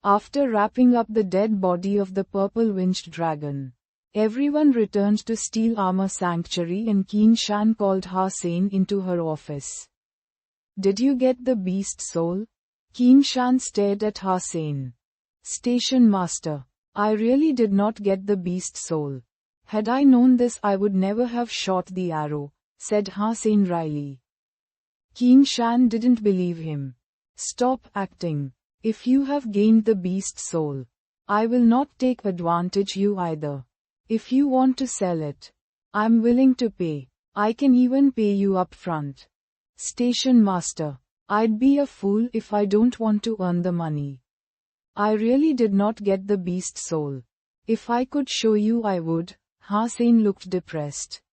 After wrapping up the dead body of the purple-winged dragon, everyone returned to Steel Armor Sanctuary and Qin Shan called Ha-Sein into her office. Did you get the beast soul? Qin Shan stared at Ha-Sein. Station Master, I really did not get the beast soul. Had I known this I would never have shot the arrow, said Ha-Sein wryly. Qin Shan didn't believe him. Stop acting. If you have gained the beast soul, I will not take advantage you either. If you want to sell it, I'm willing to pay. I can even pay you up front. Station Master, I'd be a fool if I don't want to earn the money. I really did not get the beast soul. If I could show you I would. Ha-Sein looked depressed.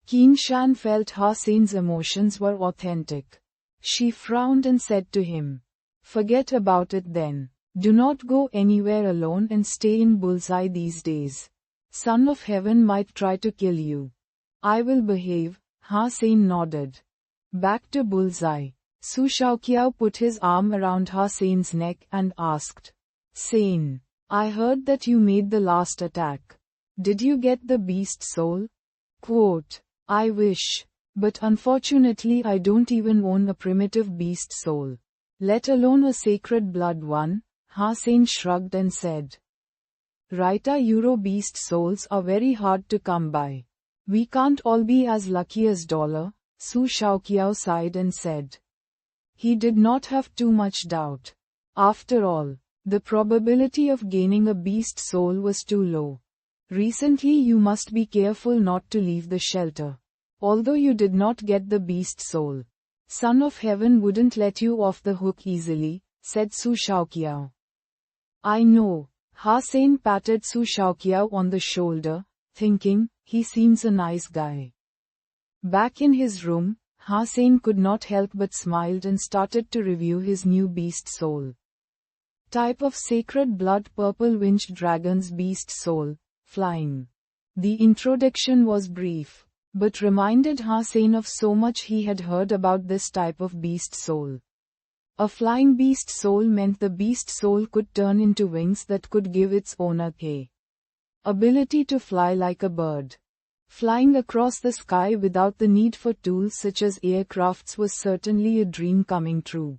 Qin Shan felt Ha-Sein's emotions were authentic. She frowned and said to him, forget about it then. Do not go anywhere alone and stay in Bullseye these days. Son of Heaven might try to kill you. I will behave, Ha-Sein nodded. Back to Bullseye. Su Shaoqiao put his arm around Ha-Sein's neck and asked, Sein, I heard that you made the last attack. Did you get the beast soul? Quote, I wish. But unfortunately I don't even own a primitive beast soul. Let alone a sacred blood one, Ha-Sein shrugged and said. Raita Euro beast souls are very hard to come by. We can't all be as lucky as Dollar, Su Shaoqiao sighed and said. He did not have too much doubt. After all, the probability of gaining a beast soul was too low. Recently you must be careful not to leave the shelter. Although you did not get the beast soul, Son of Heaven wouldn't let you off the hook easily, said Su Shaoqiao. I know. Ha-Sein patted Su Shaoqiao on the shoulder, thinking, he seems a nice guy. Back in his room, Ha-Sein could not help but smiled and started to review his new beast soul. Type of sacred blood purple-winged dragon's beast soul, flying. The introduction was brief, but reminded Ha-Sein of so much he had heard about this type of beast soul. A flying beast soul meant the beast soul could turn into wings that could give its owner the ability to fly like a bird. Flying across the sky without the need for tools such as aircrafts was certainly a dream coming true.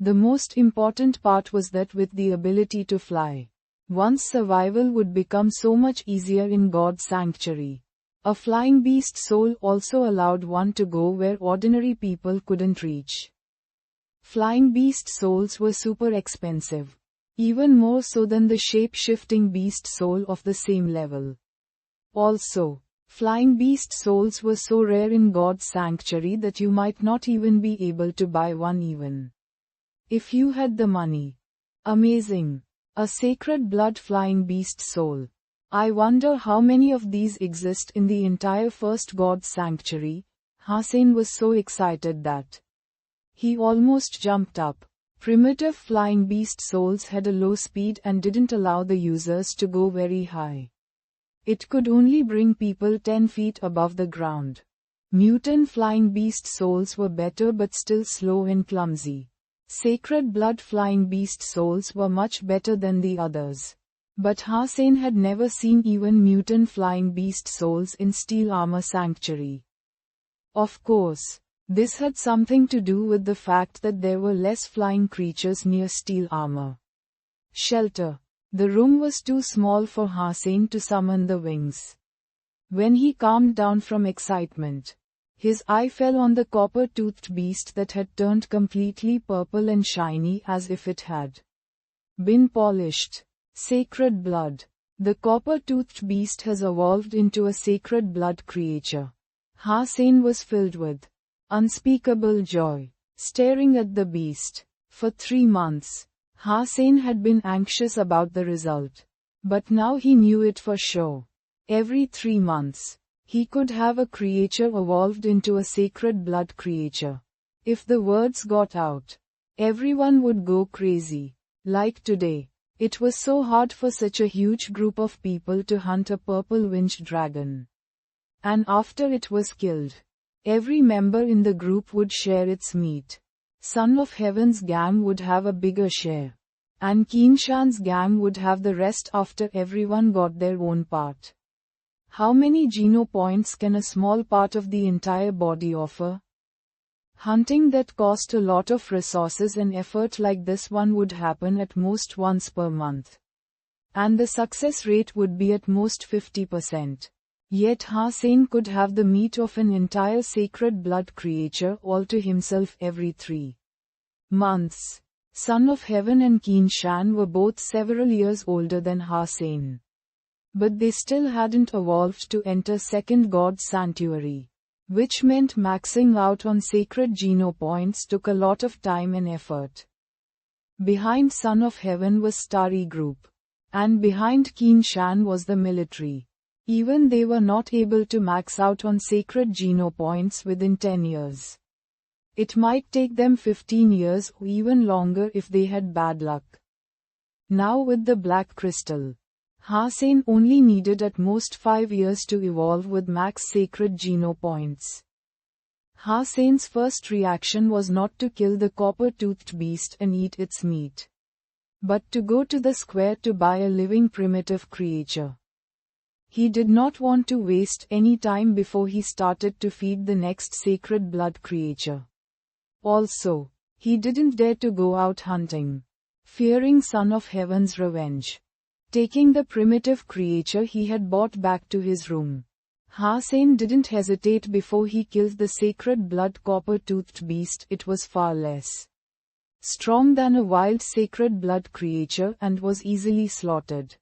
The most important part was that with the ability to fly, one's survival would become so much easier in God's sanctuary. A flying beast soul also allowed one to go where ordinary people couldn't reach. Flying beast souls were super expensive. Even more so than the shape-shifting beast soul of the same level. Also, flying beast souls were so rare in God's sanctuary that you might not even be able to buy one even if you had the money. Amazing. A sacred blood flying beast soul. I wonder how many of these exist in the entire first God's sanctuary. Ha-Sein was so excited that he almost jumped up. Primitive flying beast souls had a low speed and didn't allow the users to go very high. It could only bring people 10 feet above the ground. Mutant flying beast souls were better but still slow and clumsy. Sacred blood flying beast souls were much better than the others. But Ha-Sein had never seen even mutant flying beast souls in Steel Armor Sanctuary. Of course, this had something to do with the fact that there were less flying creatures near Steel Armor. Shelter. The room was too small for Ha-Sein to summon the wings. When he calmed down from excitement, his eye fell on the copper-toothed beast that had turned completely purple and shiny as if it had been polished. Sacred blood. The copper-toothed beast has evolved into a sacred blood creature. Ha-Sein was filled with unspeakable joy, staring at the beast. For 3 months, Ha-Sein had been anxious about the result. But now he knew it for sure. Every 3 months, he could have a creature evolved into a sacred blood creature. If the words got out, everyone would go crazy. Like today, it was so hard for such a huge group of people to hunt a purple-winged dragon. And after it was killed, every member in the group would share its meat. Son of Heaven's gang would have a bigger share. And Kinshan's gang would have the rest after everyone got their own part. How many geno points can a small part of the entire body offer? Hunting that cost a lot of resources and effort like this one would happen at most once per month. And the success rate would be at most 50%. Yet Hussein could have the meat of an entire sacred blood creature all to himself every 3 months. Son of Heaven and Kinshan were both several years older than Hussein. But they still hadn't evolved to enter second God's sanctuary. Which meant maxing out on sacred geno points took a lot of time and effort. Behind Son of Heaven was Starry Group. And behind Kinshan was the military. Even they were not able to max out on sacred geno points within 10 years. It might take them 15 years or even longer if they had bad luck. Now with the black crystal, Hussein only needed at most 5 years to evolve with max sacred geno points. Hussein's first reaction was not to kill the copper-toothed beast and eat its meat, but to go to the square to buy a living primitive creature. He did not want to waste any time before he started to feed the next sacred blood creature. Also, he didn't dare to go out hunting, fearing Son of Heaven's revenge. Taking the primitive creature he had brought back to his room, Hussein didn't hesitate before he killed the sacred blood copper-toothed beast. It was far less strong than a wild sacred blood creature and was easily slaughtered.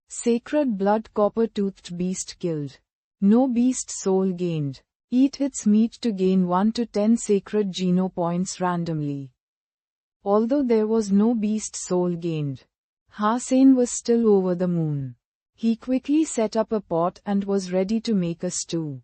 Sacred blood copper-toothed beast killed. No beast soul gained. Eat its meat to gain 1 to 10 sacred geno points randomly. Although there was no beast soul gained, Hussein was still over the moon. He quickly set up a pot and was ready to make a stew.